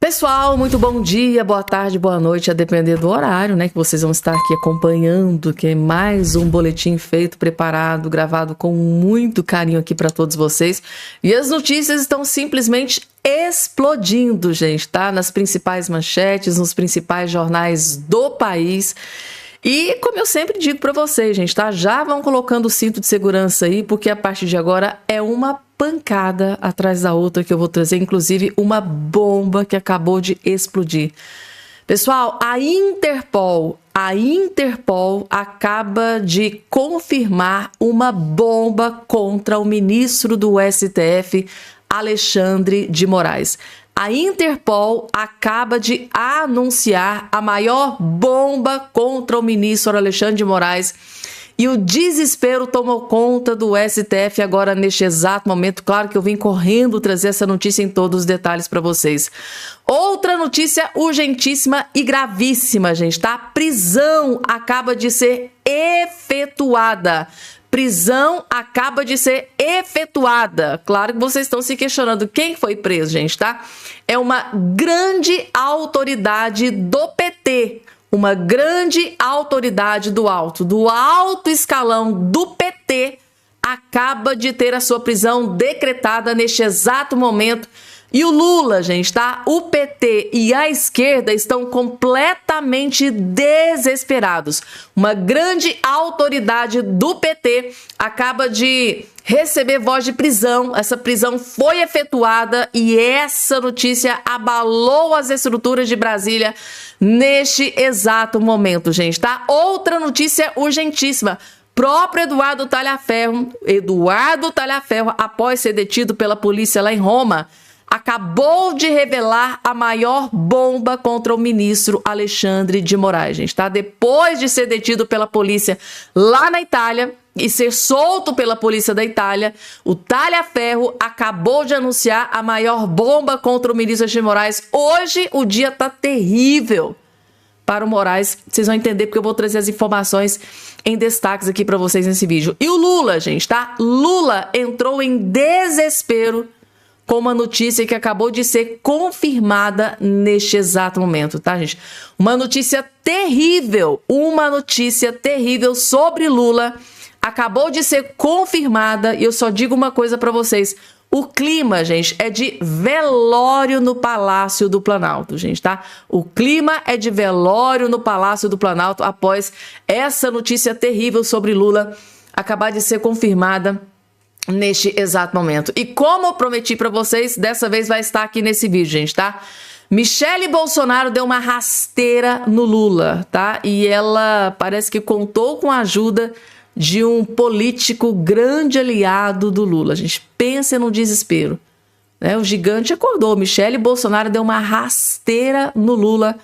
Pessoal, muito bom dia, boa tarde, boa noite, a depender do horário, né, que vocês vão estar aqui acompanhando, que é mais um boletim feito, preparado, gravado com muito carinho aqui para todos vocês. E as notícias estão simplesmente explodindo, gente, tá? Nas principais manchetes, nos principais jornais do país. E como eu sempre digo para vocês, gente, tá? Já vão colocando o cinto de segurança aí, porque a partir de agora é uma pancada atrás da outra que eu vou trazer, inclusive uma bomba que acabou de explodir. Pessoal, a Interpol acaba de confirmar uma bomba contra o ministro do STF, Alexandre de Moraes. A Interpol acaba de anunciar a maior bomba contra o ministro Alexandre de Moraes. E o desespero tomou conta do STF agora neste exato momento. Claro que eu vim correndo trazer essa notícia em todos os detalhes para vocês. Outra notícia urgentíssima e gravíssima, gente, tá? Prisão acaba de ser efetuada. Prisão acaba de ser efetuada. Claro que vocês estão se questionando quem foi preso, gente, tá? É uma grande autoridade do PT. Uma grande autoridade do alto escalão do PT acaba de ter a sua prisão decretada neste exato momento. E o Lula, gente, tá? O PT e a esquerda estão completamente desesperados. Uma grande autoridade do PT acaba de receber voz de prisão. Essa prisão foi efetuada e essa notícia abalou as estruturas de Brasília neste exato momento, gente, tá? Outra notícia urgentíssima. Próprio Eduardo Talhaferro, após ser detido pela polícia lá em Roma, acabou de revelar a maior bomba contra o ministro Alexandre de Moraes, gente, tá? Depois de ser detido pela polícia lá na Itália e ser solto pela polícia da Itália, o Talhaferro acabou de anunciar a maior bomba contra o ministro Alexandre de Moraes. Hoje o dia tá terrível para o Moraes. Vocês vão entender porque eu vou trazer as informações em destaques aqui para vocês nesse vídeo. E o Lula, gente, tá? Lula entrou em desespero com uma notícia que acabou de ser confirmada neste exato momento, tá, gente? Uma notícia terrível sobre Lula acabou de ser confirmada e eu só digo uma coisa para vocês. O clima, gente, é de velório no Palácio do Planalto, gente, tá? O clima é de velório no Palácio do Planalto após essa notícia terrível sobre Lula acabar de ser confirmada neste exato momento. E como eu prometi para vocês, dessa vez vai estar aqui nesse vídeo, gente, tá? Michele Bolsonaro deu uma rasteira no Lula, tá? E ela parece que contou com a ajuda de um político grande aliado do Lula. A gente pensa no desespero, né? O gigante acordou. Michele Bolsonaro deu uma rasteira no Lula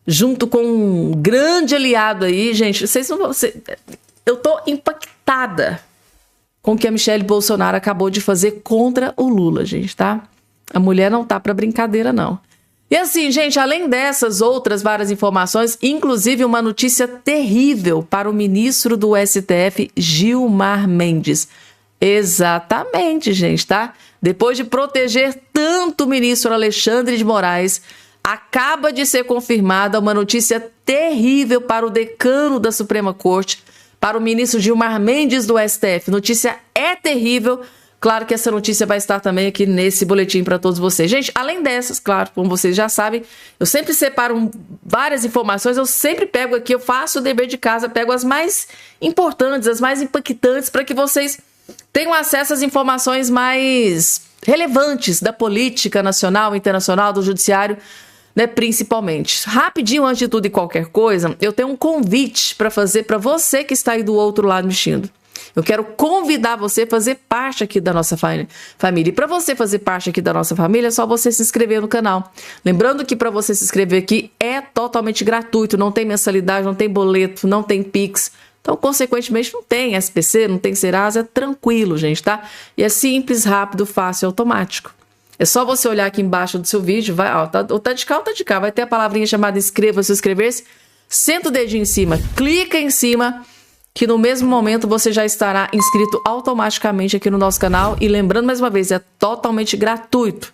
junto com um grande aliado aí, gente. Vocês não vão... Eu tô impactada com o que a Michele Bolsonaro acabou de fazer contra o Lula, gente, tá? A mulher não tá pra brincadeira, não. E assim, gente, além dessas outras várias informações, inclusive uma notícia terrível para o ministro do STF, Gilmar Mendes. Exatamente, gente, tá? Depois de proteger tanto o ministro Alexandre de Moraes, acaba de ser confirmada uma notícia terrível para o decano da Suprema Corte, para o ministro Gilmar Mendes do STF. Notícia é terrível. Claro que essa notícia vai estar também aqui nesse boletim para todos vocês. Gente, além dessas, claro, como vocês já sabem, eu sempre separo várias informações, eu sempre pego aqui, eu faço o dever de casa, pego as mais importantes, as mais impactantes, para que vocês tenham acesso às informações mais relevantes da política nacional, internacional, do judiciário, né, principalmente. Rapidinho, antes de tudo e qualquer coisa, eu tenho um convite para fazer para você que está aí do outro lado mexendo. Eu quero convidar você a fazer parte aqui da nossa família. E para você fazer parte aqui da nossa família, é só você se inscrever no canal. Lembrando que para você se inscrever aqui é totalmente gratuito, não tem mensalidade, não tem boleto, não tem Pix. Então, consequentemente, não tem SPC, não tem Serasa, é tranquilo, gente, tá? E é simples, rápido, fácil e automático. É só você olhar aqui embaixo do seu vídeo, vai, ó, tá de cá ou tá de cá, vai ter a palavrinha chamada inscreva-se, inscrever-se, senta o dedinho em cima, clica em cima, que no mesmo momento você já estará inscrito automaticamente aqui no nosso canal. E lembrando mais uma vez, é totalmente gratuito.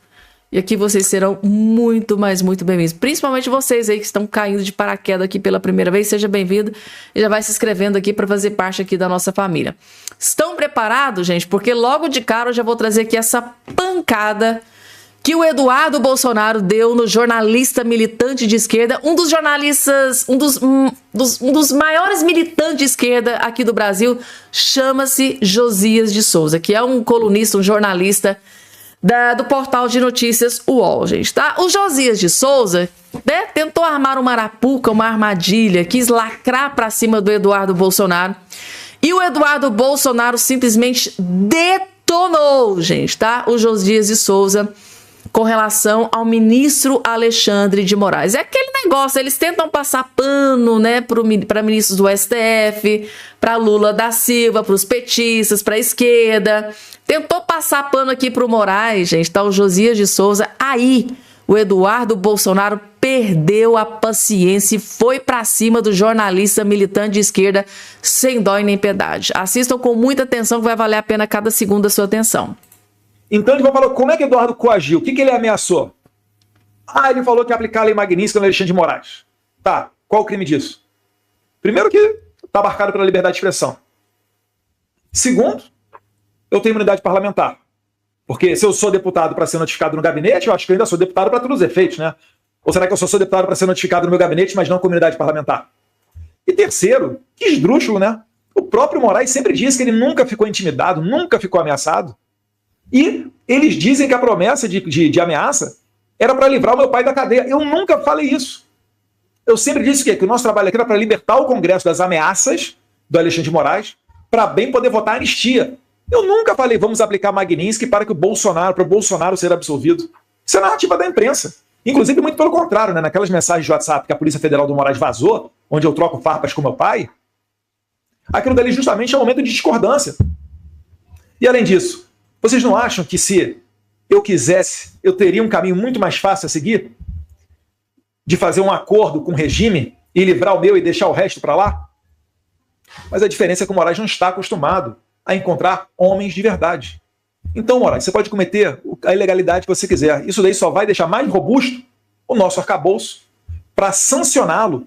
E aqui vocês serão muito, mas muito bem-vindos. Principalmente vocês aí que estão caindo de paraquedas aqui pela primeira vez. Seja bem-vindo e já vai se inscrevendo aqui para fazer parte aqui da nossa família. Estão preparados, gente? Porque logo de cara eu já vou trazer aqui essa pancada que o Eduardo Bolsonaro deu no jornalista militante de esquerda, um dos jornalistas, um dos maiores militantes de esquerda aqui do Brasil, chama-se Josias de Souza, que é um colunista, um jornalista do portal de notícias UOL, gente, tá? O Josias de Souza, né, tentou armar uma arapuca, uma armadilha, quis lacrar pra cima do Eduardo Bolsonaro, e o Eduardo Bolsonaro simplesmente detonou, gente, tá? O Josias de Souza com relação ao ministro Alexandre de Moraes. É aquele negócio, eles tentam passar pano, né, para ministros do STF, para Lula da Silva, para os petistas, para a esquerda. Tentou passar pano aqui para o Moraes, gente, tá? O Josias de Souza. Aí, o Eduardo Bolsonaro perdeu a paciência e foi para cima do jornalista militante de esquerda sem dó e nem piedade. Assistam com muita atenção que vai valer a pena cada segundo da sua atenção. Então ele falou, como é que Eduardo coagiu? O que ele ameaçou? Ele falou que ia aplicar a lei Magnitsky no Alexandre de Moraes. Tá, qual o crime disso? Primeiro que está marcado pela liberdade de expressão. Segundo, eu tenho imunidade parlamentar. Porque se eu sou deputado para ser notificado no gabinete, eu acho que eu ainda sou deputado para todos os efeitos, né? Ou será que eu só sou deputado para ser notificado no meu gabinete, mas não com imunidade parlamentar? E terceiro, que esdrúxulo, né? O próprio Moraes sempre disse que ele nunca ficou intimidado, nunca ficou ameaçado. E eles dizem que a promessa de ameaça era para livrar o meu pai da cadeia. Eu nunca falei isso. Eu sempre disse que o nosso trabalho aqui era para libertar o Congresso das ameaças do Alexandre de Moraes, para bem poder votar anistia. Eu nunca falei, vamos aplicar Magnitsky para que o Bolsonaro ser absolvido. Isso é narrativa da imprensa. Inclusive, muito pelo contrário, né? Naquelas mensagens de WhatsApp que a Polícia Federal do Moraes vazou, onde eu troco farpas com meu pai, aquilo dali justamente é um momento de discordância. E além disso, vocês não acham que se eu quisesse, eu teria um caminho muito mais fácil a seguir? De fazer um acordo com o regime e livrar o meu e deixar o resto para lá? Mas a diferença é que o Moraes não está acostumado a encontrar homens de verdade. Então, Moraes, você pode cometer a ilegalidade que você quiser. Isso daí só vai deixar mais robusto o nosso arcabouço para sancioná-lo,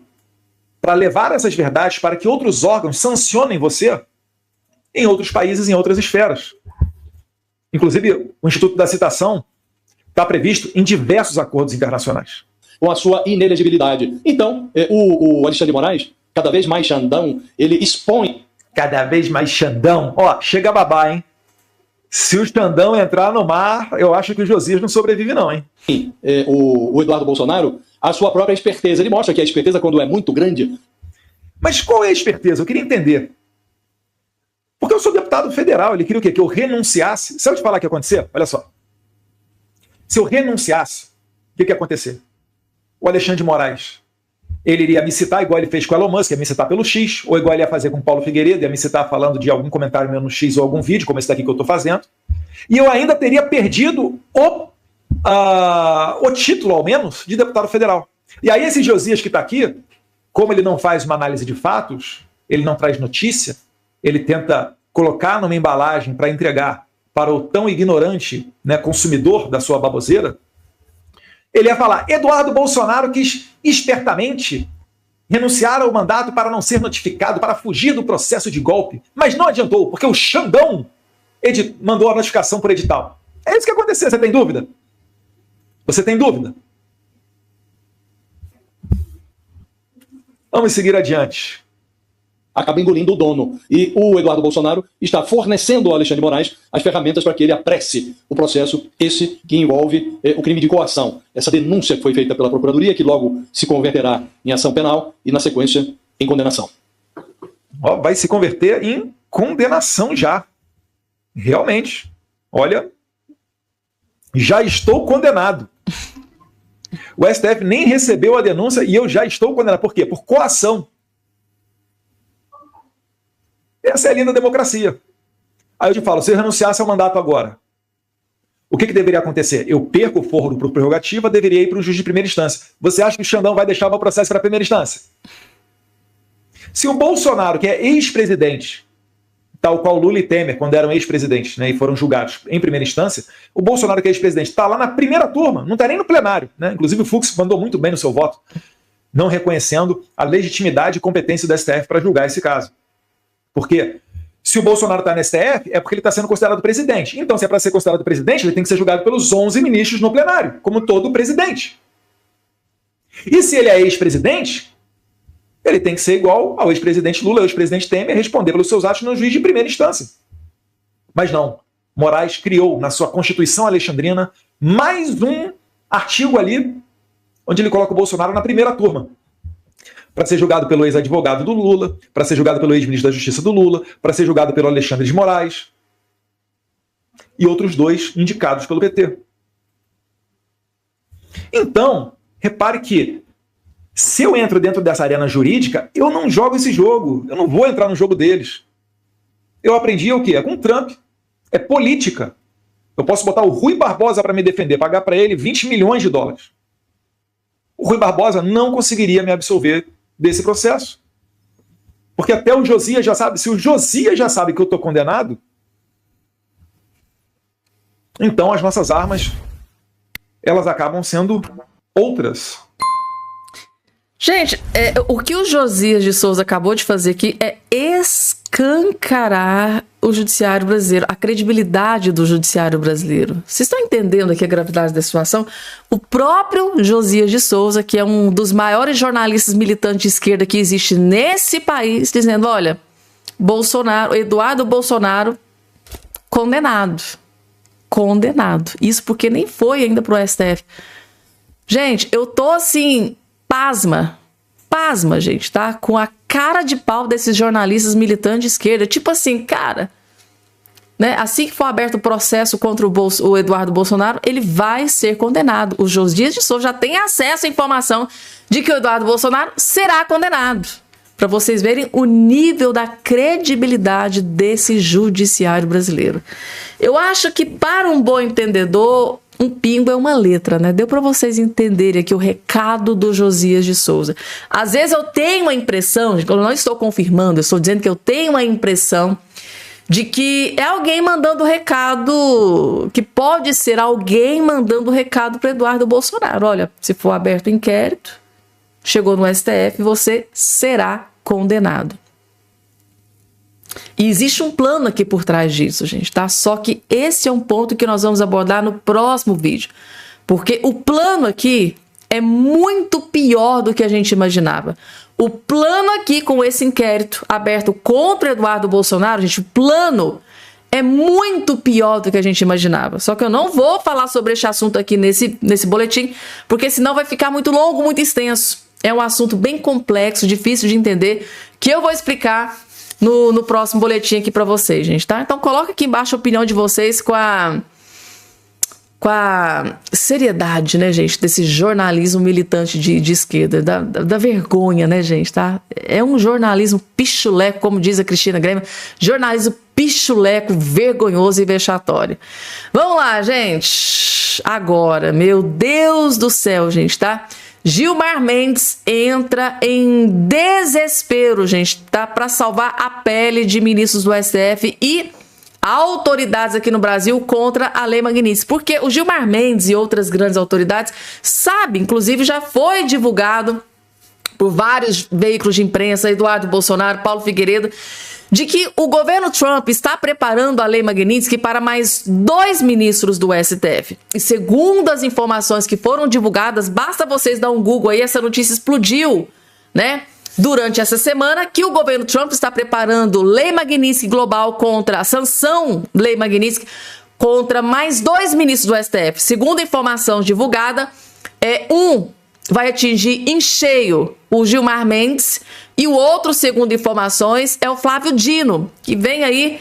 para levar essas verdades para que outros órgãos sancionem você em outros países, em outras esferas. Inclusive, o Instituto da Citação está previsto em diversos acordos internacionais. Com a sua inelegibilidade. Então, o Alexandre de Moraes, cada vez mais Xandão, ele expõe... Cada vez mais Xandão. Ó, chega a babá, hein? Se o Xandão entrar no mar, eu acho que o Josias não sobrevive não, hein? O Eduardo Bolsonaro, a sua própria esperteza. Ele mostra que a esperteza, quando é muito grande... Mas qual é a esperteza? Eu queria entender. Porque eu sou deputado federal, ele queria o quê? Que eu renunciasse. Se eu te falar o que ia acontecer? Olha só. Se eu renunciasse, o que ia acontecer? O Alexandre de Moraes, ele iria me citar igual ele fez com o Elon Musk, ia me citar pelo X, ou igual ele ia fazer com o Paulo Figueiredo, ia me citar falando de algum comentário meu no X ou algum vídeo, como esse daqui que eu estou fazendo. E eu ainda teria perdido o título, ao menos, de deputado federal. E aí esse Josias que está aqui, como ele não faz uma análise de fatos, ele não traz notícia, ele tenta colocar numa embalagem para entregar para o tão ignorante, né, consumidor da sua baboseira, ele ia falar, Eduardo Bolsonaro quis espertamente renunciar ao mandato para não ser notificado, para fugir do processo de golpe. Mas não adiantou, porque o Xandão mandou a notificação por edital. É isso que aconteceu, você tem dúvida? Você tem dúvida? Vamos seguir adiante. Acaba engolindo o dono. E o Eduardo Bolsonaro está fornecendo ao Alexandre de Moraes as ferramentas para que ele apresse o processo, esse que envolve o crime de coação. Essa denúncia que foi feita pela Procuradoria, que logo se converterá em ação penal e, na sequência, em condenação. Vai se converter em condenação já. Realmente. Olha, já estou condenado. O STF nem recebeu a denúncia e eu já estou condenado. Por quê? Por coação. Essa é a linda democracia. Aí eu te falo, se eu renunciasse ao mandato agora, o que deveria acontecer? Eu perco o foro por prerrogativa, deveria ir para um juiz de primeira instância. Você acha que o Xandão vai deixar o meu processo para a primeira instância? Se o Bolsonaro, que é ex-presidente, tal qual Lula e Temer, quando eram ex-presidentes, né, e foram julgados em primeira instância, o Bolsonaro, que é ex-presidente, está lá na primeira turma, não está nem no plenário. Né? Inclusive o Fux mandou muito bem no seu voto, não reconhecendo a legitimidade e competência do STF para julgar esse caso. Por quê? Se o Bolsonaro está no STF, é porque ele está sendo considerado presidente. Então, se é para ser considerado presidente, ele tem que ser julgado pelos 11 ministros no plenário, como todo presidente. E se ele é ex-presidente, ele tem que ser igual ao ex-presidente Lula, ao ex-presidente Temer, responder pelos seus atos no juiz de primeira instância. Mas não. Moraes criou, na sua Constituição Alexandrina, mais um artigo ali, onde ele coloca o Bolsonaro na primeira turma. Para ser julgado pelo ex-advogado do Lula, para ser julgado pelo ex-ministro da Justiça do Lula, para ser julgado pelo Alexandre de Moraes e outros 2 indicados pelo PT. Então, repare que se eu entro dentro dessa arena jurídica, eu não jogo esse jogo, eu não vou entrar no jogo deles. Eu aprendi o quê? É com Trump, é política. Eu posso botar o Rui Barbosa para me defender, pagar para ele 20 milhões de dólares. O Rui Barbosa não conseguiria me absolver desse processo. Porque até o Josias já sabe, se o Josias já sabe que eu estou condenado, então as nossas armas, elas acabam sendo outras. Gente, o que o Josias de Souza acabou de fazer aqui é escancarar o judiciário brasileiro, a credibilidade do judiciário brasileiro. Vocês estão entendendo aqui a gravidade da situação? O próprio Josias de Souza, que é um dos maiores jornalistas militantes de esquerda que existe nesse país, dizendo, olha, Bolsonaro, Eduardo Bolsonaro, condenado. Condenado. Isso porque nem foi ainda pro STF. Gente, eu tô assim... Pasma, gente, tá? Com a cara de pau desses jornalistas militantes de esquerda. Tipo assim, cara, né? Assim que for aberto o processo contra o Eduardo Bolsonaro, ele vai ser condenado. O Josias de Souza já tem acesso à informação de que o Eduardo Bolsonaro será condenado. Para vocês verem o nível da credibilidade desse judiciário brasileiro. Eu acho que, para um bom entendedor, um pingo é uma letra, né? Deu para vocês entenderem aqui o recado do Josias de Souza. Às vezes eu tenho a impressão, eu não estou confirmando, eu estou dizendo que eu tenho a impressão de que é alguém mandando recado, que pode ser alguém mandando recado para Eduardo Bolsonaro. Olha, se for aberto o inquérito, chegou no STF, você será condenado. E existe um plano aqui por trás disso, gente, tá? Só que esse é um ponto que nós vamos abordar no próximo vídeo. Porque o plano aqui é muito pior do que a gente imaginava. O plano aqui com esse inquérito aberto contra Eduardo Bolsonaro, gente, o plano é muito pior do que a gente imaginava. Só que eu não vou falar sobre esse assunto aqui nesse boletim, porque senão vai ficar muito longo, muito extenso. É um assunto bem complexo, difícil de entender, que eu vou explicar no próximo boletim aqui pra vocês, gente, tá? Então coloca aqui embaixo a opinião de vocês com a seriedade, né, gente, desse jornalismo militante de esquerda, da vergonha, né, gente, tá? É um jornalismo pichuleco, como diz a Cristina Grêmio, jornalismo pichuleco, vergonhoso e vexatório. Vamos lá, gente. Agora, meu Deus do céu, gente, tá? Gilmar Mendes entra em desespero, gente, tá? Para salvar a pele de ministros do STF e autoridades aqui no Brasil contra a Lei Magnitsky. Porque o Gilmar Mendes e outras grandes autoridades sabem, inclusive já foi divulgado por vários veículos de imprensa, Eduardo Bolsonaro, Paulo Figueiredo, de que o governo Trump está preparando a Lei Magnitsky para mais 2 ministros do STF. E segundo as informações que foram divulgadas, basta vocês dar um Google aí, essa notícia explodiu, né? Durante essa semana, que o governo Trump está preparando Lei Magnitsky global contra a sanção Lei Magnitsky contra mais 2 ministros do STF. Segundo a informação divulgada, vai atingir em cheio o Gilmar Mendes e o outro, segundo informações, é o Flávio Dino, que vem aí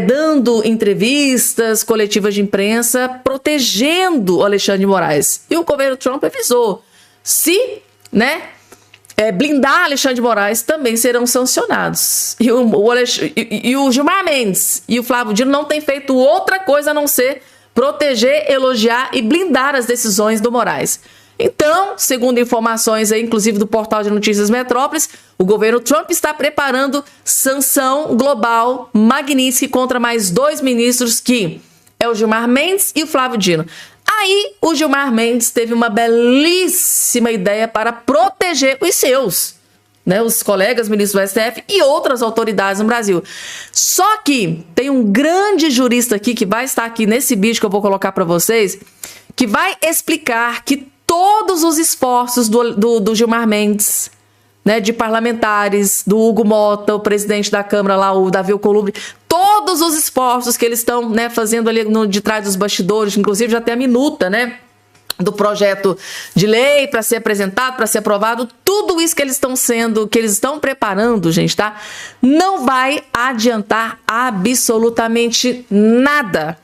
dando entrevistas, coletivas de imprensa, protegendo o Alexandre de Moraes. E o governo Trump avisou, se, né, blindar Alexandre de Moraes, também serão sancionados. E o Gilmar Mendes e o Flávio Dino não têm feito outra coisa a não ser proteger, elogiar e blindar as decisões do Moraes. Então, segundo informações aí, inclusive do portal de notícias Metrópolis, o governo Trump está preparando sanção global Magnitsky contra mais 2 ministros, que é o Gilmar Mendes e o Flávio Dino. Aí, o Gilmar Mendes teve uma belíssima ideia para proteger os seus, né, os colegas ministros do STF e outras autoridades no Brasil. Só que tem um grande jurista aqui, que vai estar aqui nesse vídeo que eu vou colocar para vocês, que vai explicar que todos os esforços do Gilmar Mendes, né, de parlamentares, do Hugo Mota, o presidente da Câmara lá, o Davi Alcolumbre, todos os esforços que eles estão, né, fazendo ali de trás dos bastidores, inclusive já tem a minuta, né, do projeto de lei para ser apresentado, para ser aprovado, tudo isso que eles estão preparando, gente, tá? Não vai adiantar absolutamente nada.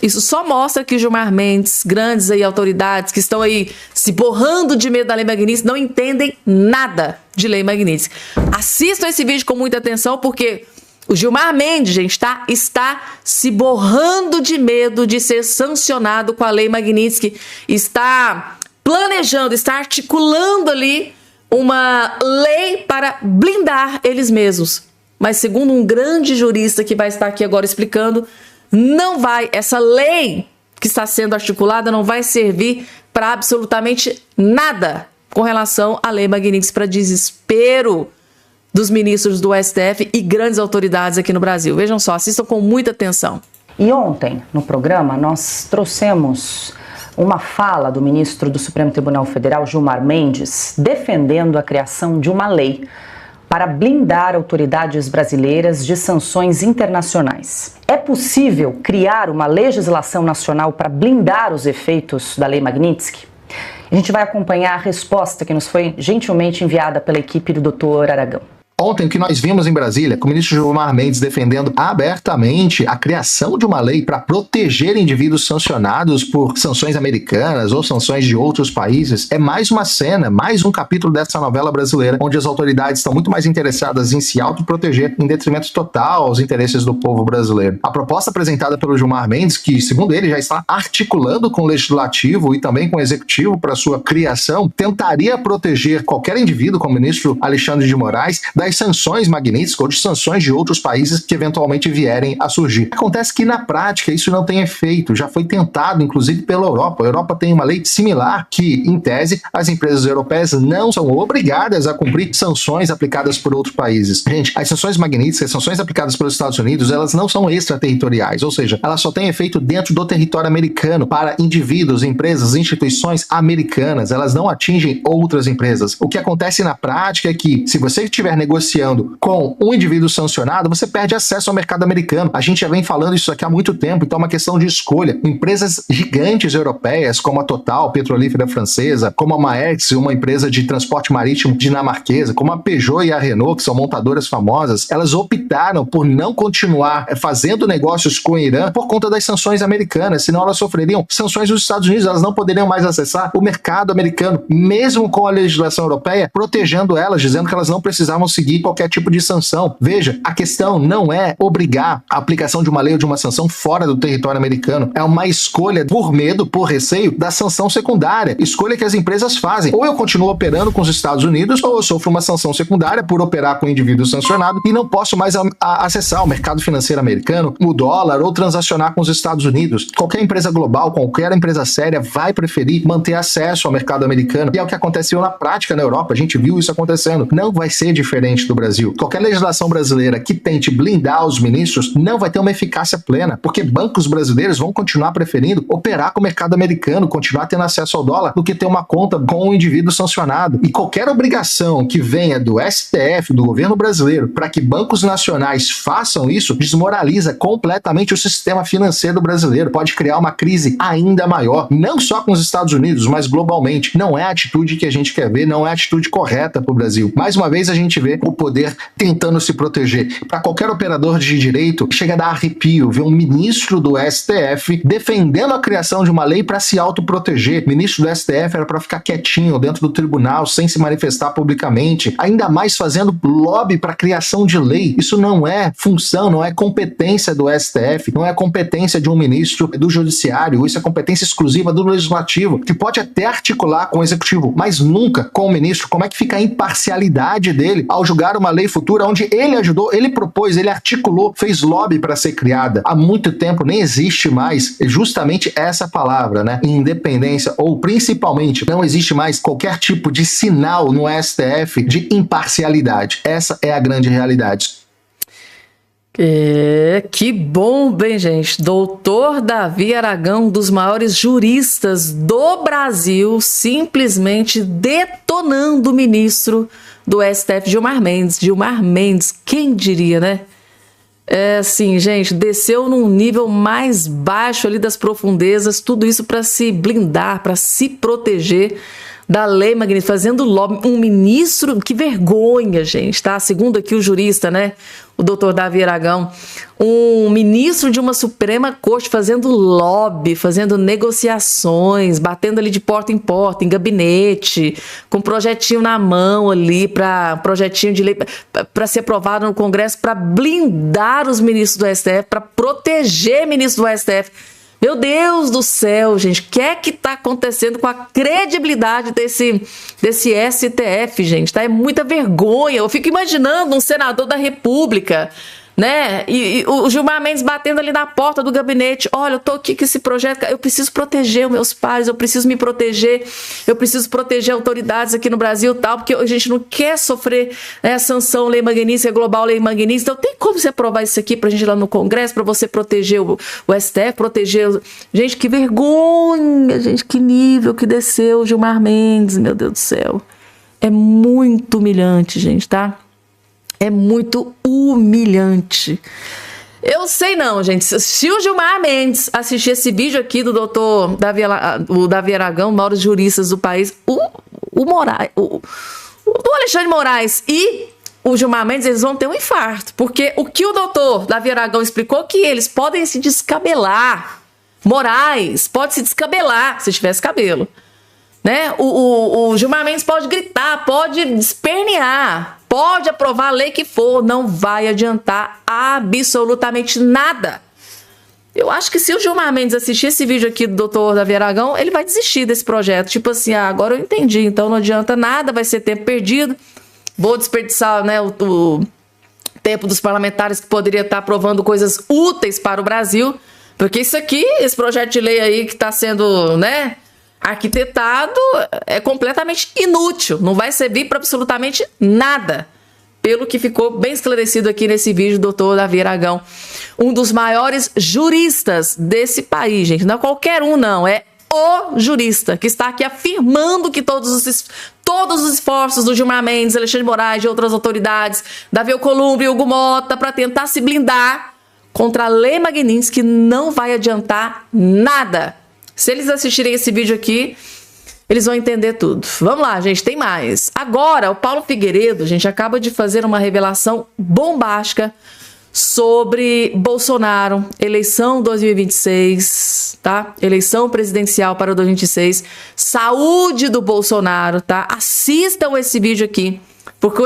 Isso só mostra que o Gilmar Mendes, grandes aí autoridades que estão aí se borrando de medo da Lei Magnitsky, não entendem nada de Lei Magnitsky. Assistam esse vídeo com muita atenção, porque o Gilmar Mendes, gente, está se borrando de medo de ser sancionado com a Lei Magnitsky, está planejando, está articulando ali uma lei para blindar eles mesmos. Mas segundo um grande jurista que vai estar aqui agora explicando, essa lei que está sendo articulada não vai servir para absolutamente nada com relação à Lei Magnitsky, para desespero dos ministros do STF e grandes autoridades aqui no Brasil. Vejam só, assistam com muita atenção. E ontem, no programa, nós trouxemos uma fala do ministro do Supremo Tribunal Federal, Gilmar Mendes, defendendo a criação de uma lei para blindar autoridades brasileiras de sanções internacionais. É possível criar uma legislação nacional para blindar os efeitos da Lei Magnitsky? A gente vai acompanhar a resposta que nos foi gentilmente enviada pela equipe do Dr. Aragão. Ontem, o que nós vimos em Brasília, com o ministro Gilmar Mendes defendendo abertamente a criação de uma lei para proteger indivíduos sancionados por sanções americanas ou sanções de outros países, é mais uma cena, mais um capítulo dessa novela brasileira, onde as autoridades estão muito mais interessadas em se autoproteger, em detrimento total aos interesses do povo brasileiro. A proposta apresentada pelo Gilmar Mendes, que, segundo ele, já está articulando com o Legislativo e também com o Executivo para sua criação, tentaria proteger qualquer indivíduo, como o ministro Alexandre de Moraes, das sanções Magnitsky ou de sanções de outros países que eventualmente vierem a surgir. Acontece que na prática isso não tem efeito, já foi tentado inclusive pela Europa. A Europa tem uma lei similar que, em tese, as empresas europeias não são obrigadas a cumprir sanções aplicadas por outros países. Gente, as sanções Magnitsky, as sanções aplicadas pelos Estados Unidos, elas não são extraterritoriais, ou seja, elas só têm efeito dentro do território americano para indivíduos, empresas, instituições americanas, elas não atingem outras empresas. O que acontece na prática é que, se você estiver negociando com um indivíduo sancionado, você perde acesso ao mercado americano. A gente já vem falando isso aqui há muito tempo, então é uma questão de escolha. Empresas gigantes europeias, como a Total, petrolífera francesa, como a Maersk, uma empresa de transporte marítimo dinamarquesa, como a Peugeot e a Renault, que são montadoras famosas, elas optaram por não continuar fazendo negócios com o Irã por conta das sanções americanas, senão elas sofreriam sanções dos Estados Unidos, elas não poderiam mais acessar o mercado americano, mesmo com a legislação europeia protegendo elas, dizendo que elas não precisavam seguir qualquer tipo de sanção. Veja, a questão não é obrigar a aplicação de uma lei ou de uma sanção fora do território americano. É uma escolha por medo, por receio da sanção secundária. Escolha que as empresas fazem. Ou eu continuo operando com os Estados Unidos, ou eu sofro uma sanção secundária por operar com um indivíduo sancionado e não posso mais acessar o mercado financeiro americano, o dólar, ou transacionar com os Estados Unidos. Qualquer empresa global, qualquer empresa séria vai preferir manter acesso ao mercado americano. E é o que aconteceu na prática na Europa. A gente viu isso acontecendo. Não vai ser diferente do Brasil. Qualquer legislação brasileira que tente blindar os ministros não vai ter uma eficácia plena, porque bancos brasileiros vão continuar preferindo operar com o mercado americano, continuar tendo acesso ao dólar, do que ter uma conta com um indivíduo sancionado. E qualquer obrigação que venha do STF, do governo brasileiro, para que bancos nacionais façam isso, desmoraliza completamente o sistema financeiro brasileiro. Pode criar uma crise ainda maior, não só com os Estados Unidos, mas globalmente. Não é a atitude que a gente quer ver, não é a atitude correta para o Brasil. Mais uma vez a gente vê o poder tentando se proteger. Para qualquer operador de direito, chega a dar arrepio ver um ministro do STF defendendo a criação de uma lei para se autoproteger. O ministro do STF era para ficar quietinho dentro do tribunal, sem se manifestar publicamente, ainda mais fazendo lobby para a criação de lei. Isso não é função, não é competência do STF, não é competência de um ministro do Judiciário, isso é competência exclusiva do Legislativo, que pode até articular com o Executivo, mas nunca com o ministro. Como é que fica a imparcialidade dele ao julgar uma lei futura onde ele ajudou, ele propôs, ele articulou, fez lobby para ser criada? Há muito tempo nem existe mais justamente essa palavra, né? Independência, ou principalmente não existe mais qualquer tipo de sinal no STF de imparcialidade. Essa é a grande realidade. Que bom, bem, gente. Doutor Davi Aragão, um dos maiores juristas do Brasil, simplesmente detonando o ministro do STF, Gilmar Mendes. Gilmar Mendes, quem diria, né? É assim, gente, desceu num nível mais baixo ali das profundezas, tudo isso para se blindar, para se proteger da lei magnífica, fazendo lobby. Um ministro, que vergonha, gente, tá? Segundo aqui o jurista, né, o doutor Davi Aragão, um ministro de uma Suprema Corte fazendo lobby, fazendo negociações, batendo ali de porta, em gabinete, com projetinho na mão ali, projetinho de lei para ser aprovado no Congresso, para blindar os ministros do STF, para proteger ministros do STF. Meu Deus do céu, gente, o que é que está acontecendo com a credibilidade desse STF, gente? Tá? É muita vergonha. Eu fico imaginando um senador da República, né? E o Gilmar Mendes batendo ali na porta do gabinete. Olha, eu tô aqui com esse projeto, eu preciso proteger os meus pais, eu preciso me proteger, eu preciso proteger autoridades aqui no Brasil, tal, porque a gente não quer sofrer, né, sanção, lei magnífica, global, lei magnífica. Então tem como você aprovar isso aqui pra gente ir lá no Congresso, pra você proteger o STF, proteger... Gente, que vergonha, gente, que nível que desceu o Gilmar Mendes, meu Deus do céu. É muito humilhante, gente, tá? É muito humilhante. Eu sei não, gente. Se o Gilmar Mendes assistir esse vídeo aqui do doutor Davi Aragão, maiores juristas do país, o Alexandre Moraes e o Gilmar Mendes, eles vão ter um infarto. Porque o que o doutor Davi Aragão explicou, que eles podem se descabelar. Moraes pode se descabelar se tivesse cabelo. Né? O Gilmar Mendes pode gritar, pode espernear, pode aprovar a lei que for, não vai adiantar absolutamente nada. Eu acho que se o Gilmar Mendes assistir esse vídeo aqui do doutor Davi Aragão, ele vai desistir desse projeto. Tipo assim, agora eu entendi, então não adianta nada, vai ser tempo perdido, vou desperdiçar, né, o tempo dos parlamentares que poderia estar aprovando coisas úteis para o Brasil, porque isso aqui, esse projeto de lei aí que está sendo, né, arquitetado, é completamente inútil, não vai servir para absolutamente nada, pelo que ficou bem esclarecido aqui nesse vídeo do doutor Davi Aragão, um dos maiores juristas desse país, gente, não é qualquer um não, é o jurista que está aqui afirmando que todos os esforços do Gilmar Mendes, Alexandre Moraes, de outras autoridades, Davi Alcolumbre e Hugo Mota, para tentar se blindar contra a lei Magnitsky, não vai adiantar nada. Se eles assistirem esse vídeo aqui, eles vão entender tudo. Vamos lá, gente, tem mais. Agora, o Paulo Figueiredo, gente, acaba de fazer uma revelação bombástica sobre Bolsonaro, eleição 2026, tá? Eleição presidencial para 2026, saúde do Bolsonaro, tá? Assistam esse vídeo aqui, porque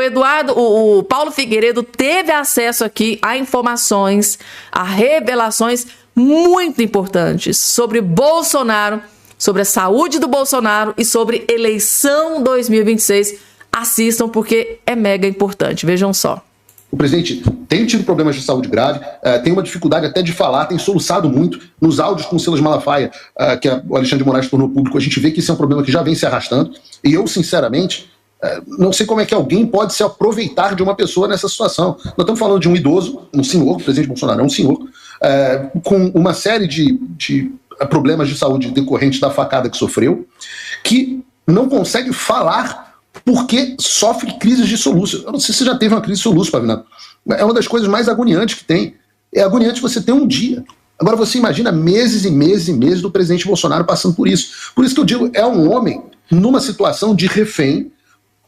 o Paulo Figueiredo teve acesso aqui a informações, a revelações muito importantes sobre Bolsonaro, sobre a saúde do Bolsonaro e sobre eleição 2026. Assistam porque é mega importante. Vejam só. O presidente tem tido problemas de saúde grave, tem uma dificuldade até de falar, tem soluçado muito. Nos áudios com o Silas Malafaia, que o Alexandre de Moraes tornou público, a gente vê que isso é um problema que já vem se arrastando. E eu, sinceramente, não sei como é que alguém pode se aproveitar de uma pessoa nessa situação. Nós estamos falando de um idoso, um senhor, o presidente Bolsonaro é um senhor, com uma série de problemas de saúde decorrentes da facada que sofreu, que não consegue falar porque sofre crises de soluço. Eu não sei se você já teve uma crise de soluço, Pavinato. É uma das coisas mais agoniantes que tem. É agoniante você ter um dia. Agora você imagina meses e meses e meses do presidente Bolsonaro passando por isso. Por isso que eu digo, é um homem numa situação de refém,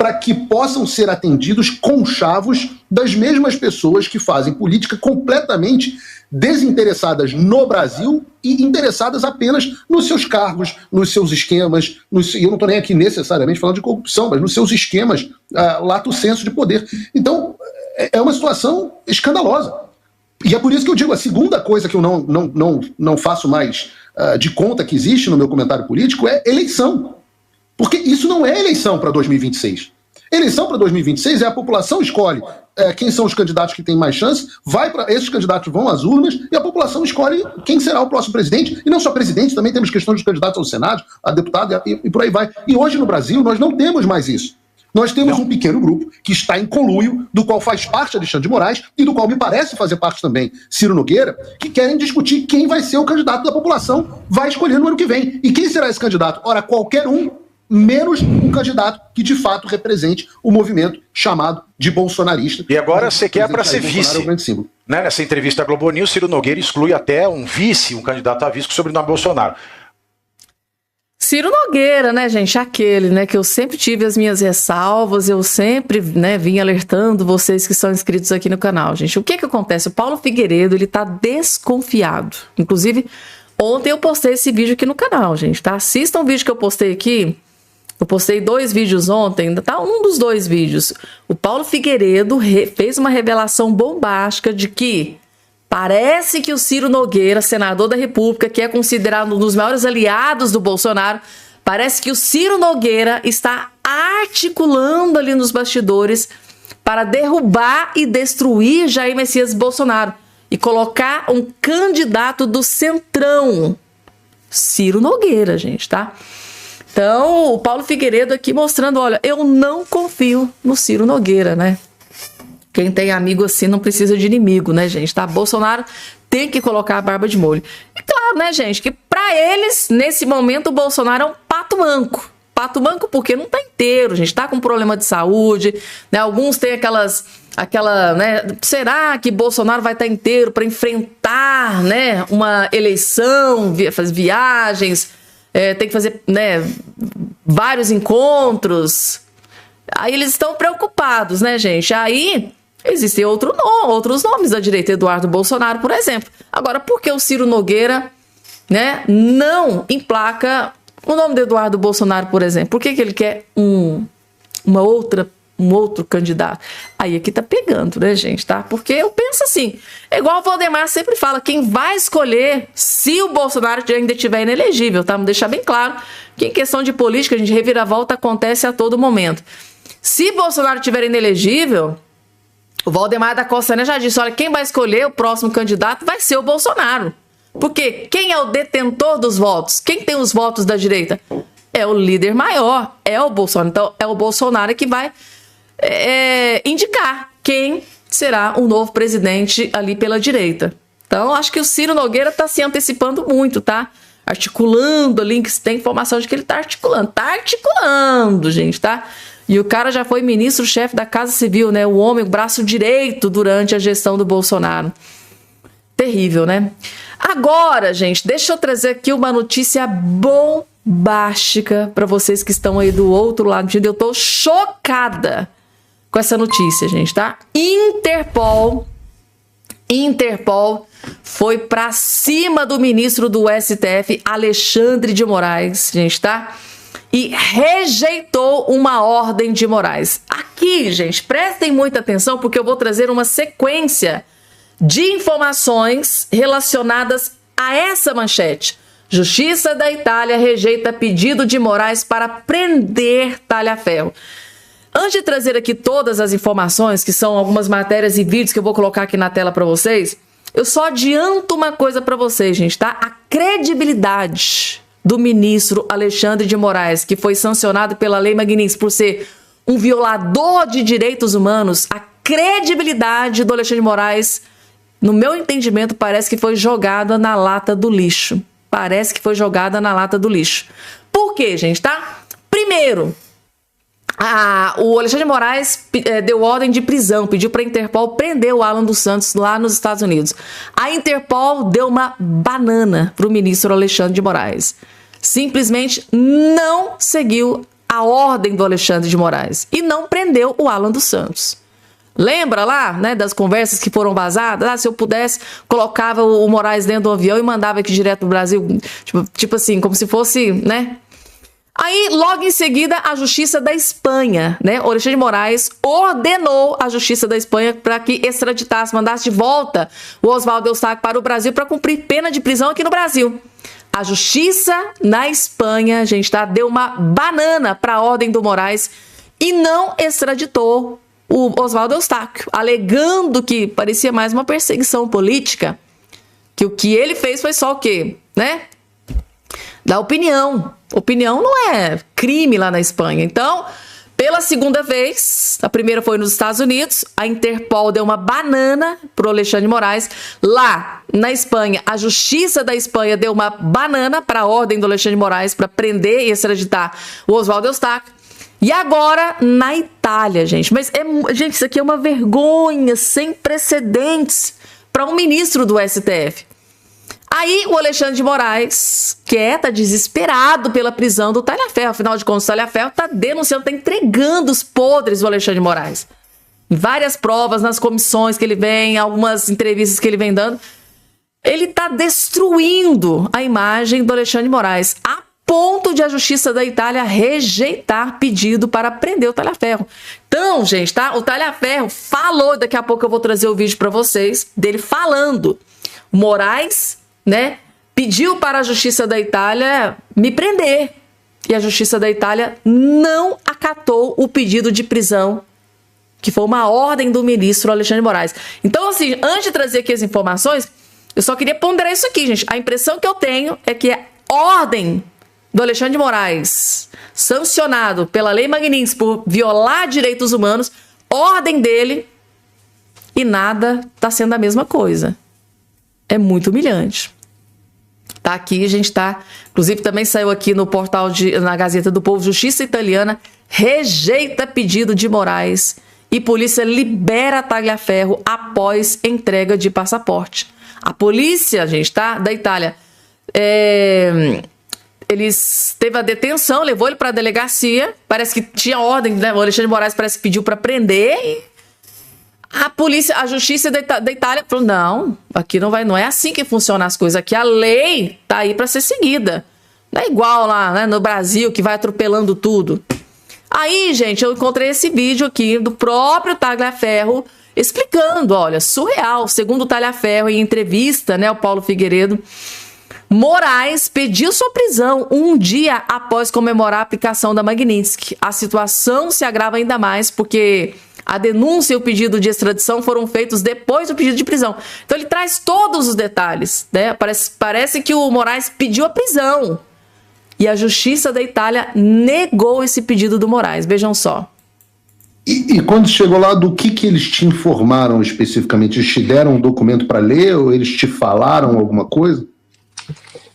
para que possam ser atendidos conchavos das mesmas pessoas que fazem política completamente desinteressadas no Brasil e interessadas apenas nos seus cargos, nos seus esquemas, e eu não estou nem aqui necessariamente falando de corrupção, mas nos seus esquemas, lato senso de poder. Então, é uma situação escandalosa. E é por isso que eu digo, a segunda coisa que eu não faço mais de conta que existe no meu comentário político é eleição. Porque isso não é eleição para 2026. Eleição para 2026 é a população escolhe quem são os candidatos que têm mais chance, esses candidatos vão às urnas e a população escolhe quem será o próximo presidente. E não só presidente, também temos questões dos candidatos ao Senado, a deputado e por aí vai. E hoje no Brasil nós não temos mais isso. Nós temos um pequeno grupo que está em conluio, do qual faz parte Alexandre de Moraes e do qual me parece fazer parte também Ciro Nogueira, que querem discutir quem vai ser o candidato da população, vai escolher no ano que vem. E quem será esse candidato? Ora, qualquer um, menos um candidato que de fato represente o movimento chamado de bolsonarista. E agora você quer para ser vice. Né? Nessa entrevista à Globo News, Ciro Nogueira exclui até um candidato a vice com o sobrenome Bolsonaro. Ciro Nogueira, né, gente, aquele, né, que eu sempre tive as minhas ressalvas, eu sempre, né, vim alertando vocês que são inscritos aqui no canal, gente. O que acontece? O Paulo Figueiredo, ele tá desconfiado. Inclusive, ontem eu postei esse vídeo aqui no canal, gente, tá? Assistam o vídeo que eu postei aqui. Eu postei 2 vídeos ontem, tá? Um dos 2 vídeos. O Paulo Figueiredo fez uma revelação bombástica de que parece que o Ciro Nogueira, senador da República, que é considerado um dos maiores aliados do Bolsonaro, parece que o Ciro Nogueira está articulando ali nos bastidores para derrubar e destruir Jair Messias Bolsonaro e colocar um candidato do Centrão, Ciro Nogueira, gente, tá? Então, o Paulo Figueiredo aqui mostrando, olha, eu não confio no Ciro Nogueira, né? Quem tem amigo assim não precisa de inimigo, né, gente? Tá? Bolsonaro tem que colocar a barba de molho. E claro, né, gente, que pra eles, nesse momento, o Bolsonaro é um pato manco. Pato manco porque não tá inteiro, gente. Tá com problema de saúde, né? Alguns têm né? Será que Bolsonaro vai estar inteiro para enfrentar, né, uma eleição, fazer viagens, tem que fazer, né, vários encontros? Aí eles estão preocupados, né, gente? Aí existem outros nomes da direita, Eduardo Bolsonaro, por exemplo. Agora, por que o Ciro Nogueira, né, não emplaca o nome de Eduardo Bolsonaro, por exemplo? Por que ele quer um outro candidato? Aí aqui tá pegando, né, gente, tá? Porque eu penso assim, é igual o Valdemar sempre fala, quem vai escolher se o Bolsonaro ainda estiver inelegível, tá? Vamos deixar bem claro que em questão de política, a gente, reviravolta acontece a todo momento. Se Bolsonaro estiver inelegível, o Valdemar da Costa Neto já disse, olha, quem vai escolher o próximo candidato vai ser o Bolsonaro. Porque quem é o detentor dos votos? Quem tem os votos da direita? É o líder maior, é o Bolsonaro. Então, é o Bolsonaro que vai indicar quem será o novo presidente ali pela direita. Então, acho que o Ciro Nogueira está se antecipando muito, tá? Articulando ali, que tem informação de que ele está articulando. Tá articulando, gente, tá? E o cara já foi ministro-chefe da Casa Civil, né? O homem, o braço direito durante a gestão do Bolsonaro. Terrível, né? Agora, gente, deixa eu trazer aqui uma notícia bombástica para vocês que estão aí do outro lado. Eu tô chocada com essa notícia, gente, tá? Interpol foi para cima do ministro do STF, Alexandre de Moraes, gente, tá? E rejeitou uma ordem de Moraes. Aqui, gente, prestem muita atenção porque eu vou trazer uma sequência de informações relacionadas a essa manchete. Justiça da Itália rejeita pedido de Moraes para prender Talhaferro. Antes de trazer aqui todas as informações, que são algumas matérias e vídeos que eu vou colocar aqui na tela para vocês, eu só adianto uma coisa para vocês, gente, tá? A credibilidade do ministro Alexandre de Moraes, que foi sancionado pela Lei Magnitsky por ser um violador de direitos humanos, a credibilidade do Alexandre de Moraes, no meu entendimento, parece que foi jogada na lata do lixo. Parece que foi jogada na lata do lixo. Por quê, gente, tá? Primeiro, o Alexandre de Moraes deu ordem de prisão, pediu para a Interpol prender o Alan dos Santos lá nos Estados Unidos. A Interpol deu uma banana para o ministro Alexandre de Moraes. Simplesmente não seguiu a ordem do Alexandre de Moraes e não prendeu o Alan dos Santos. Lembra lá, né, das conversas que foram vazadas? Se eu pudesse, colocava o Moraes dentro do avião e mandava aqui direto pro Brasil. Tipo assim, como se fosse, né? Aí, logo em seguida, a Justiça da Espanha, né? O Alexandre de Moraes ordenou a Justiça da Espanha para que extraditasse, mandasse de volta o Oswaldo Eustáquio para o Brasil para cumprir pena de prisão aqui no Brasil. A Justiça na Espanha, gente, tá? Deu uma banana para a ordem do Moraes e não extraditou o Oswaldo Eustáquio, alegando que parecia mais uma perseguição política, que o que ele fez foi só o quê? Né? Da opinião. Opinião não é crime lá na Espanha. Então, pela segunda vez, a primeira foi nos Estados Unidos, a Interpol deu uma banana pro Alexandre de Moraes. Lá, na Espanha, a Justiça da Espanha deu uma banana para a ordem do Alexandre de Moraes para prender e extraditar o Oswaldo Eustáquio. E agora, na Itália, gente. Mas, gente, isso aqui é uma vergonha sem precedentes para um ministro do STF. Aí, o Alexandre de Moraes, tá desesperado pela prisão do Talhaferro. Afinal de contas, o Talhaferro está denunciando, está entregando os podres do Alexandre de Moraes. Várias provas nas comissões que ele vem, algumas entrevistas que ele vem dando. Ele está destruindo a imagem do Alexandre de Moraes, a ponto de a Justiça da Itália rejeitar pedido para prender o Talhaferro. Então, gente, tá? O Talhaferro falou, daqui a pouco eu vou trazer o vídeo para vocês, dele falando. O Moraes, né, pediu para a Justiça da Itália me prender. E a Justiça da Itália não acatou o pedido de prisão, que foi uma ordem do ministro Alexandre de Moraes. Então, assim, antes de trazer aqui as informações, eu só queria ponderar isso aqui, gente. A impressão que eu tenho é que a ordem do Alexandre de Moraes, sancionado pela Lei Magnitsky por violar direitos humanos, ordem dele, e nada está sendo a mesma coisa. É muito humilhante. Tá aqui, a gente tá... Inclusive, também saiu aqui no portal, na Gazeta do Povo, Justiça Italiana rejeita pedido de Moraes e polícia libera Tagliaferro após entrega de passaporte. A polícia, gente, tá? Da Itália... Eles teve a detenção, levou ele para a delegacia, parece que tinha ordem, né? O Alexandre de Moraes parece que pediu para prender e a polícia, a Justiça da Itália falou, não, aqui não é assim que funcionam as coisas, aqui a lei tá aí para ser seguida, não é igual lá, né, no Brasil, que vai atropelando tudo. Aí, gente, eu encontrei esse vídeo aqui do próprio Tagliaferro explicando, olha, surreal, segundo o Tagliaferro em entrevista, né, o Paulo Figueiredo, Moraes pediu sua prisão um dia após comemorar a aplicação da Magnitsky. A situação se agrava ainda mais porque a denúncia e o pedido de extradição foram feitos depois do pedido de prisão. Então ele traz todos os detalhes, né? Parece que o Moraes pediu a prisão e a Justiça da Itália negou esse pedido do Moraes. Vejam só. E quando chegou lá, do que eles te informaram especificamente? Eles te deram um documento para ler ou eles te falaram alguma coisa?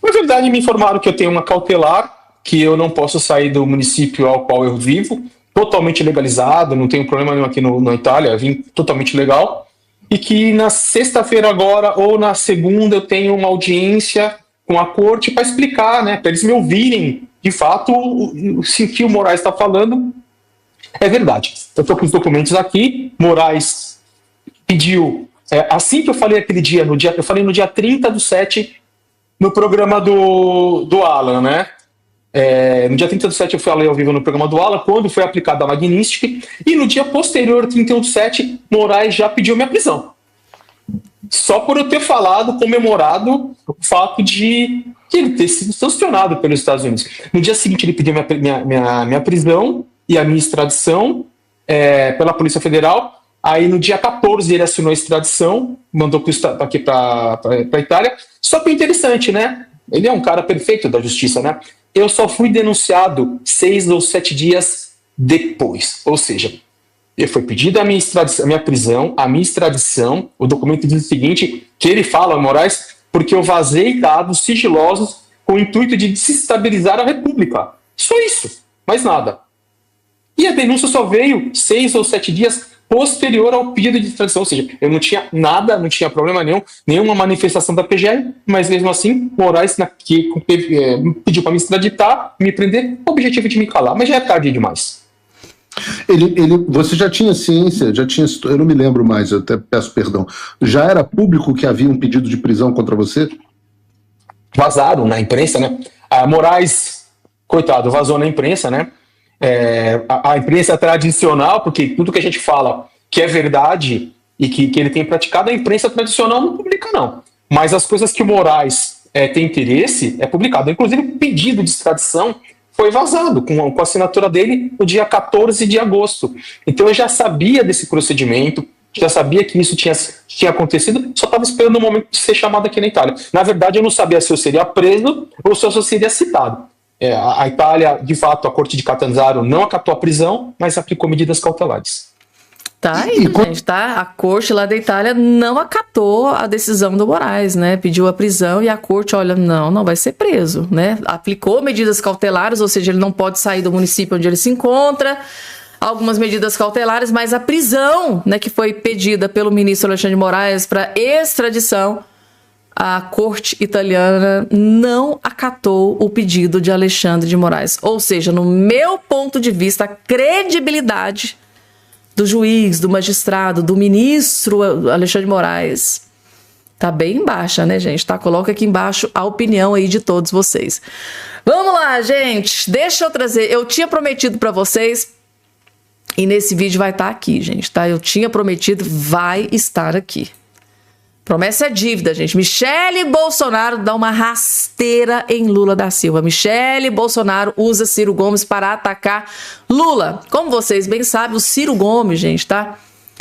Na verdade, me informaram que eu tenho uma cautelar, que eu não posso sair do município ao qual eu vivo, totalmente legalizado, não tenho problema nenhum aqui na Itália, vim totalmente legal, e que na sexta-feira agora ou na segunda eu tenho uma audiência com a corte para explicar, né, para eles me ouvirem, de fato, se o que o Moraes está falando é verdade. Eu estou com os documentos aqui, Moraes pediu, assim que eu falei aquele dia, eu falei no dia 30/7, no programa do Alan, né? No dia 30/7 eu falei ao vivo no programa do Alan, quando foi aplicada a Magnitsky, e no dia posterior, 31/7, Moraes já pediu minha prisão. Só por eu ter falado, comemorado o fato de ele ter sido sancionado pelos Estados Unidos. No dia seguinte ele pediu minha prisão e a minha extradição pela Polícia Federal. Aí no dia 14 ele assinou a extradição, mandou aqui para a Itália. Só que é interessante, né? Ele é um cara perfeito da justiça, né? Eu só fui denunciado 6 ou 7 dias depois. Ou seja, foi pedida a minha prisão, a minha extradição. O documento diz o seguinte, que ele fala, Moraes, porque eu vazei dados sigilosos com o intuito de desestabilizar a República. Só isso, mais nada. E a denúncia só veio 6 ou 7 dias posterior ao pedido de extradição, ou seja, eu não tinha nada, não tinha problema nenhum, nenhuma manifestação da PGR, mas mesmo assim, Moraes que pediu para me extraditar, me prender, o objetivo de me calar, mas já é tarde demais. Você já tinha ciência, eu não me lembro mais, eu até peço perdão, já era público que havia um pedido de prisão contra você? Vazaram na imprensa, né? Moraes, coitado, vazou na imprensa, né? A imprensa tradicional, porque tudo que a gente fala que é verdade e que ele tem praticado, a imprensa tradicional não publica, não. Mas as coisas que o Moraes tem interesse é publicado. Inclusive, o pedido de extradição foi vazado com a assinatura dele no dia 14 de agosto. Então eu já sabia desse procedimento, já sabia que isso tinha acontecido, só estava esperando o momento de ser chamado aqui na Itália. Na verdade, eu não sabia se eu seria preso ou se eu só seria citado. A Itália, de fato, a Corte de Catanzaro não acatou a prisão, mas aplicou medidas cautelares. Tá aí, gente, tá? A Corte lá da Itália não acatou a decisão do Moraes, né? Pediu a prisão e a Corte, olha, não vai ser preso, né? Aplicou medidas cautelares, ou seja, ele não pode sair do município onde ele se encontra, algumas medidas cautelares, mas a prisão, né, que foi pedida pelo ministro Alexandre de Moraes para extradição, a Corte italiana não acatou o pedido de Alexandre de Moraes. Ou seja, no meu ponto de vista, a credibilidade do juiz, do magistrado, do ministro Alexandre de Moraes tá bem baixa, né, gente? Tá? Coloca aqui embaixo a opinião aí de todos vocês. Vamos lá, gente. Deixa eu trazer. Eu tinha prometido para vocês, e nesse vídeo vai estar aqui, gente, tá? Eu tinha prometido, vai estar aqui. Promessa é dívida, gente. Michele Bolsonaro dá uma rasteira em Lula da Silva. Michele Bolsonaro usa Ciro Gomes para atacar Lula. Como vocês bem sabem, o Ciro Gomes, gente, tá?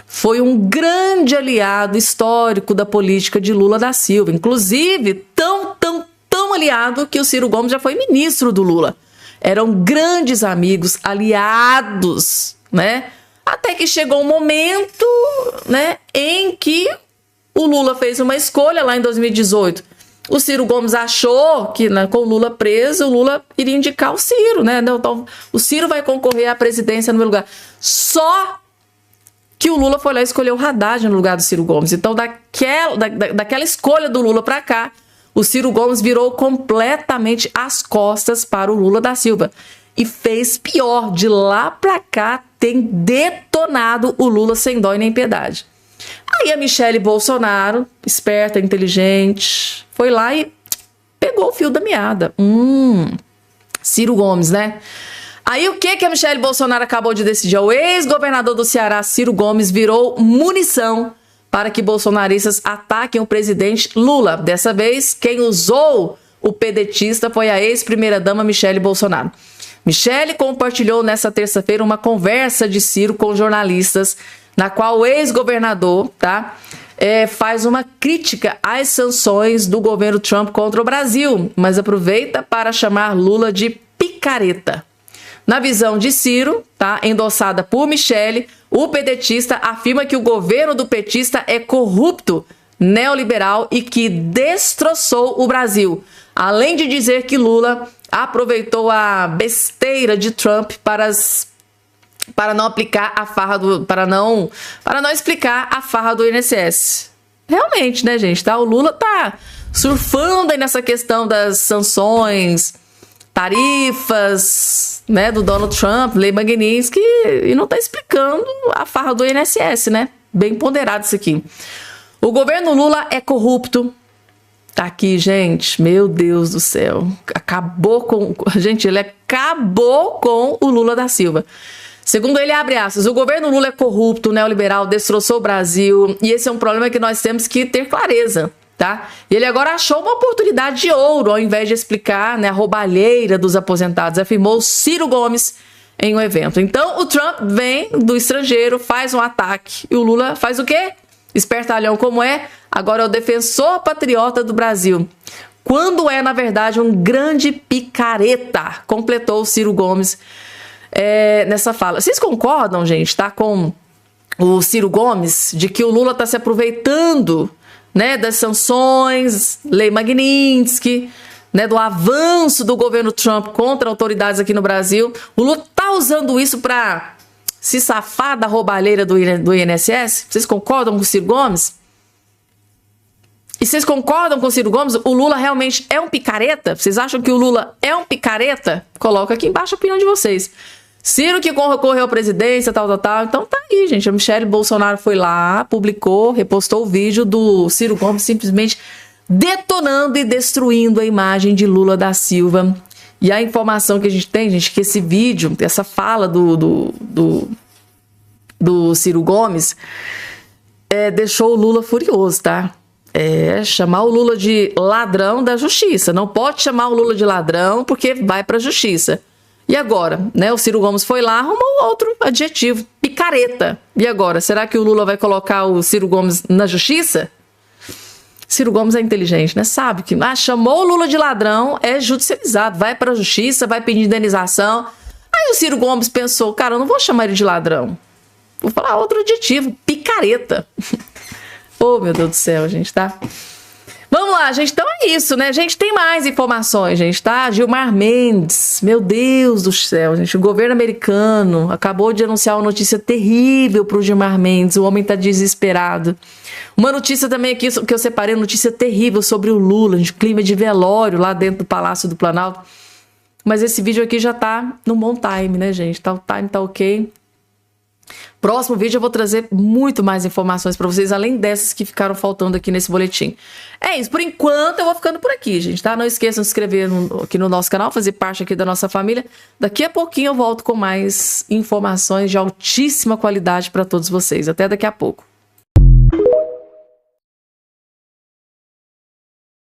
Foi um grande aliado histórico da política de Lula da Silva. Inclusive, tão aliado que o Ciro Gomes já foi ministro do Lula. Eram grandes amigos, aliados, né? Até que chegou um momento, né, em que o Lula fez uma escolha lá em 2018. O Ciro Gomes achou que, né, com o Lula preso, o Lula iria indicar o Ciro, né? Então, o Ciro vai concorrer à presidência no meu lugar. Só que o Lula foi lá e escolheu o Haddad no lugar do Ciro Gomes. Então, daquela escolha do Lula para cá, o Ciro Gomes virou completamente as costas para o Lula da Silva. E fez pior, de lá para cá tem detonado o Lula sem dó e nem piedade. Aí a Michele Bolsonaro, esperta, inteligente, foi lá e pegou o fio da meada. Ciro Gomes, né? Aí o que a Michele Bolsonaro acabou de decidir? O ex-governador do Ceará, Ciro Gomes, virou munição para que bolsonaristas ataquem o presidente Lula. Dessa vez, quem usou o pedetista foi a ex-primeira-dama Michele Bolsonaro. Michele compartilhou nessa terça-feira uma conversa de Ciro com jornalistas, na qual o ex-governador, tá, faz uma crítica às sanções do governo Trump contra o Brasil, mas aproveita para chamar Lula de picareta. Na visão de Ciro, tá, endossada por Michele, o pedetista afirma que o governo do petista é corrupto, neoliberal e que destroçou o Brasil, além de dizer que Lula aproveitou a besteira de Trump para não aplicar a farra para não explicar a farra do INSS. Realmente, né, gente? Tá? O Lula tá surfando aí nessa questão das sanções, tarifas, né, do Donald Trump, Lei Magnitsky, e não tá explicando a farra do INSS, né? Bem ponderado isso aqui. O governo Lula é corrupto. Tá aqui, gente. Meu Deus do céu. Gente, ele acabou com o Lula da Silva. Segundo ele, abre aspas, o governo Lula é corrupto, neoliberal, destroçou o Brasil, e esse é um problema que nós temos que ter clareza, tá? E ele agora achou uma oportunidade de ouro, ao invés de explicar, né, a roubalheira dos aposentados, afirmou Ciro Gomes em um evento. Então, o Trump vem do estrangeiro, faz um ataque, e o Lula faz o quê? Espertalhão como é, agora é o defensor patriota do Brasil. Quando é, na verdade, um grande picareta, completou o Ciro Gomes nessa fala. Vocês concordam, gente, tá, com o Ciro Gomes, de que o Lula está se aproveitando, né, das sanções, Lei Magnitsky, né, do avanço do governo Trump contra autoridades aqui no Brasil. O Lula tá usando isso para se safar da roubalheira do INSS? Vocês concordam com o Ciro Gomes? E vocês concordam com o Ciro Gomes? O Lula realmente é um picareta? Vocês acham que o Lula é um picareta? Coloca aqui embaixo a opinião de vocês. Ciro que concorreu à presidência, tal. Então tá aí, gente. A Michelle Bolsonaro foi lá, publicou, repostou o vídeo do Ciro Gomes simplesmente detonando e destruindo a imagem de Lula da Silva. E a informação que a gente tem, gente, que esse vídeo, essa fala do Ciro Gomes deixou o Lula furioso, tá? Chamar o Lula de ladrão da justiça. Não pode chamar o Lula de ladrão porque vai pra justiça. E agora, né? O Ciro Gomes foi lá, arrumou outro adjetivo, picareta. E agora, será que o Lula vai colocar o Ciro Gomes na justiça? Ciro Gomes é inteligente, né? Sabe que chamou o Lula de ladrão, é judicializado, vai pra justiça, vai pedir indenização. Aí o Ciro Gomes pensou, cara, eu não vou chamar ele de ladrão. Vou falar outro adjetivo, picareta. Oh, meu Deus do céu, gente, tá? Vamos lá, gente. Então é isso, né? Gente, tem mais informações, gente, tá? Gilmar Mendes, meu Deus do céu, gente. O governo americano acabou de anunciar uma notícia terrível pro Gilmar Mendes. O homem tá desesperado. Uma notícia também aqui que eu separei, notícia terrível sobre o Lula, gente. Clima de velório lá dentro do Palácio do Planalto. Mas esse vídeo aqui já tá no bom time, né, gente? O time tá ok. Próximo vídeo eu vou trazer muito mais informações para vocês, além dessas que ficaram faltando aqui nesse boletim. É isso, por enquanto eu vou ficando por aqui, gente, tá? Não esqueçam de se inscrever aqui no nosso canal, fazer parte aqui da nossa família. Daqui a pouquinho eu volto com mais informações de altíssima qualidade para todos vocês. Até daqui a pouco.